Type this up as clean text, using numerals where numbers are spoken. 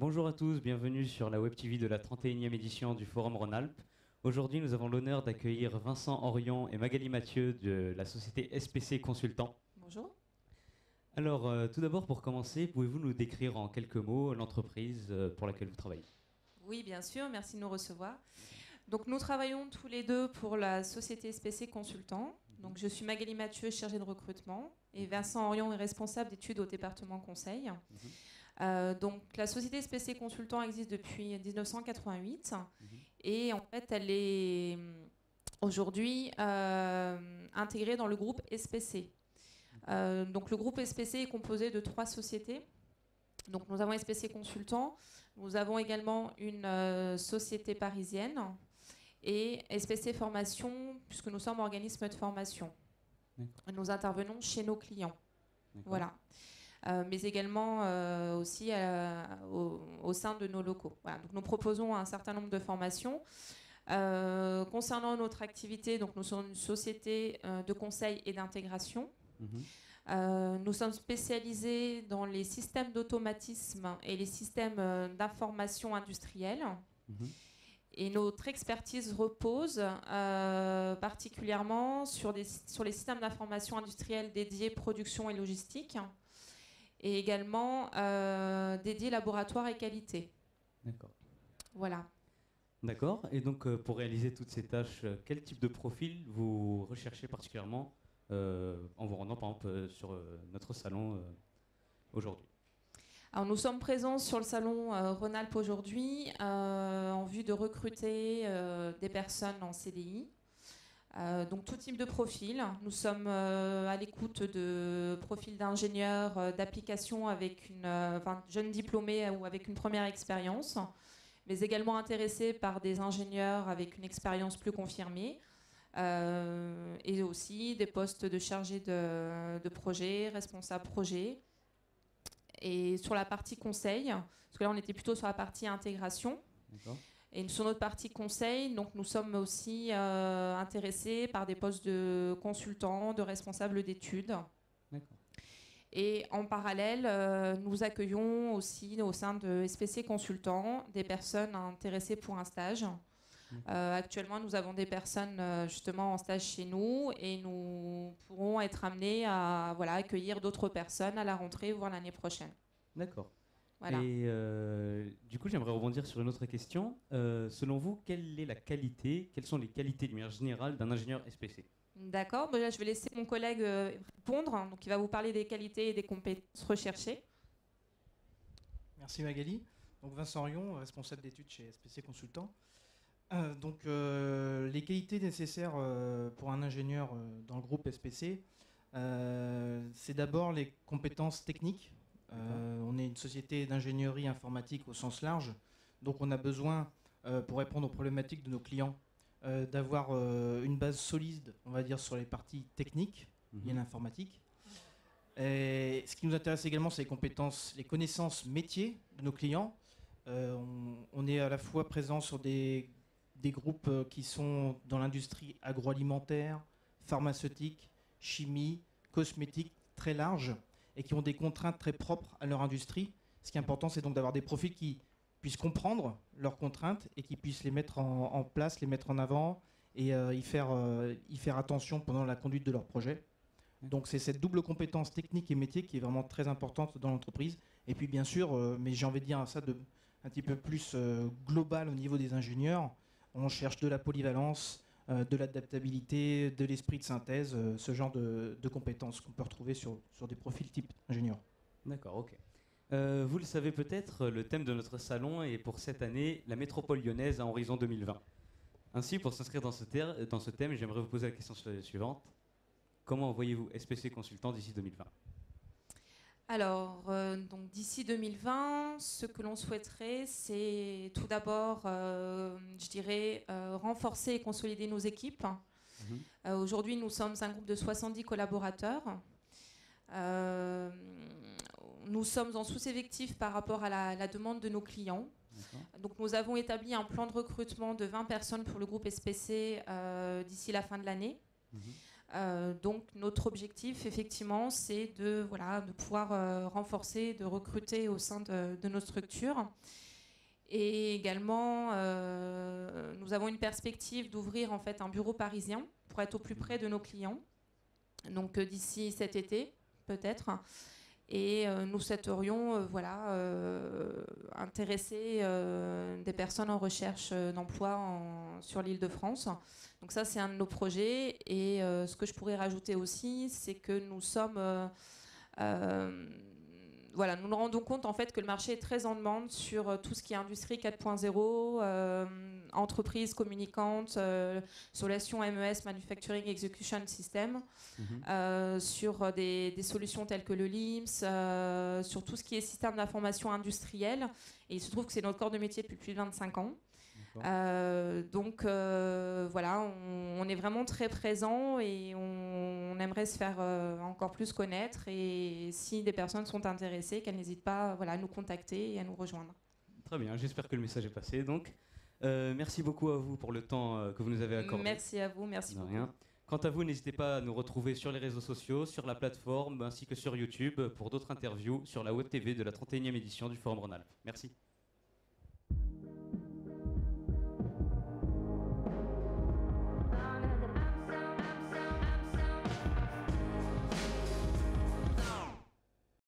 Bonjour à tous, bienvenue sur la Web TV de la 31e édition du Forum Rhône-Alpes. Aujourd'hui, nous avons l'honneur d'accueillir Vincent Orion et Magali Mathieu de la société SPC Consultant. Bonjour. Alors, tout d'abord, pour commencer, pouvez-vous nous décrire en quelques mots l'entreprise pour laquelle vous travaillez? Oui, bien sûr, merci de nous recevoir. Donc, nous travaillons tous les deux pour la société SPC Consultant. Donc, je suis Magali Mathieu, chargée de recrutement, et Vincent Orion est responsable d'études au département conseil. Donc, la société SPC Consultant existe depuis 1988 et en fait, elle est aujourd'hui intégrée dans le groupe SPC. Donc, le groupe SPC est composé de 3 sociétés. Donc, nous avons SPC Consultant, nous avons également une société parisienne et SPC Formation, puisque nous sommes organisme de formation. Nous intervenons chez nos clients. Voilà. Mais également aussi au sein de nos locaux. Voilà. Donc, nous proposons un certain nombre de formations. Concernant notre activité, donc, nous sommes une société de conseil et d'intégration. Nous sommes spécialisés dans les systèmes d'automatisme et les systèmes d'information industrielle. Et notre expertise repose particulièrement sur les systèmes d'information industrielle dédiés production et logistique, et également dédiés laboratoire et qualité. D'accord. Voilà. D'accord. Et donc, pour réaliser toutes ces tâches, quel type de profil vous recherchez particulièrement en vous rendant, par exemple, sur notre salon aujourd'hui? Alors, nous sommes présents sur le salon Rhône-Alpes aujourd'hui en vue de recruter des personnes en CDI. Donc tout type de profil. Nous sommes à l'écoute de profils d'ingénieurs d'application avec jeunes diplômés ou avec une première expérience, mais également intéressés par des ingénieurs avec une expérience plus confirmée. Et aussi des postes de chargé de projet, responsable projet. Et sur la partie conseil, parce que là on était plutôt sur la partie intégration. Et sur notre partie conseil, donc nous sommes aussi intéressés par des postes de consultants, de responsables d'études. Et en parallèle, nous accueillons aussi au sein de SPC Consultant des personnes intéressées pour un stage. Actuellement, nous avons des personnes justement en stage chez nous et nous pourrons être amenés à accueillir d'autres personnes à la rentrée, voire l'année prochaine. D'accord. Voilà. Et du coup, j'aimerais rebondir sur une autre question. Selon vous, quelle est la qualité, quelles sont les qualités de manière générale d'un ingénieur SPC? D'accord. Là, je vais laisser mon collègue répondre. Donc, il va vous parler des qualités et des compétences recherchées. Merci Magali. Donc Vincent Orion, responsable d'études chez SPC Consultant. Les qualités nécessaires pour un ingénieur dans le groupe SPC, c'est d'abord les compétences techniques. On est une société d'ingénierie informatique au sens large, donc on a besoin, pour répondre aux problématiques de nos clients, d'avoir une base solide, on va dire, sur les parties techniques liées à l'informatique. Et ce qui nous intéresse également, c'est les connaissances métiers de nos clients. On est à la fois présent sur des groupes qui sont dans l'industrie agroalimentaire, pharmaceutique, chimie, cosmétique, très large, et qui ont des contraintes très propres à leur industrie. Ce qui est important, c'est donc d'avoir des profils qui puissent comprendre leurs contraintes et qui puissent les mettre en place, les mettre en avant et y faire attention pendant la conduite de leur projet. Donc c'est cette double compétence technique et métier qui est vraiment très importante dans l'entreprise. Et puis bien sûr, mais j'ai envie de dire ça un petit peu plus global au niveau des ingénieurs, on cherche de la polyvalence, de l'adaptabilité, de l'esprit de synthèse, ce genre de compétences qu'on peut retrouver sur des profils type ingénieur. D'accord, ok. Vous le savez peut-être, le thème de notre salon est pour cette année la métropole lyonnaise à horizon 2020. Ainsi, pour s'inscrire dans ce thème, j'aimerais vous poser la question suivante. Comment voyez-vous SPC Consultant d'ici 2020 ? Alors, donc d'ici 2020, ce que l'on souhaiterait, c'est tout d'abord, je dirais, renforcer et consolider nos équipes. Aujourd'hui, nous sommes un groupe de 70 collaborateurs. Nous sommes en sous-effectif par rapport à la demande de nos clients. Donc, nous avons établi un plan de recrutement de 20 personnes pour le groupe SPC d'ici la fin de l'année. Donc notre objectif, effectivement, c'est de pouvoir renforcer, de recruter au sein de nos structures. Et également, nous avons une perspective d'ouvrir en fait un bureau parisien pour être au plus près de nos clients. Donc d'ici cet été, peut-être. Et nous souhaiterions intéresser des personnes en recherche d'emploi sur l'Île-de-France. Donc ça, c'est un de nos projets. Et ce que je pourrais rajouter aussi, c'est que nous sommes... nous nous rendons compte en fait que le marché est très en demande sur tout ce qui est industrie 4.0, entreprises communicantes, solutions MES, Manufacturing Execution System, sur des solutions telles que le LIMS, sur tout ce qui est système d'information industrielle. Et il se trouve que c'est notre corps de métier depuis plus de 25 ans. On est vraiment très présent et on aimerait se faire encore plus connaître, et si des personnes sont intéressées, qu'elles n'hésitent pas à nous contacter et à nous rejoindre. Très bien, j'espère que le message est passé. Donc, merci beaucoup à vous pour le temps que vous nous avez accordé. Merci à vous, merci beaucoup. Rien. Quant à vous, n'hésitez pas à nous retrouver sur les réseaux sociaux, sur la plateforme ainsi que sur YouTube pour d'autres interviews sur la Web TV de la 31e édition du Forum Rhône-Alpes. Merci.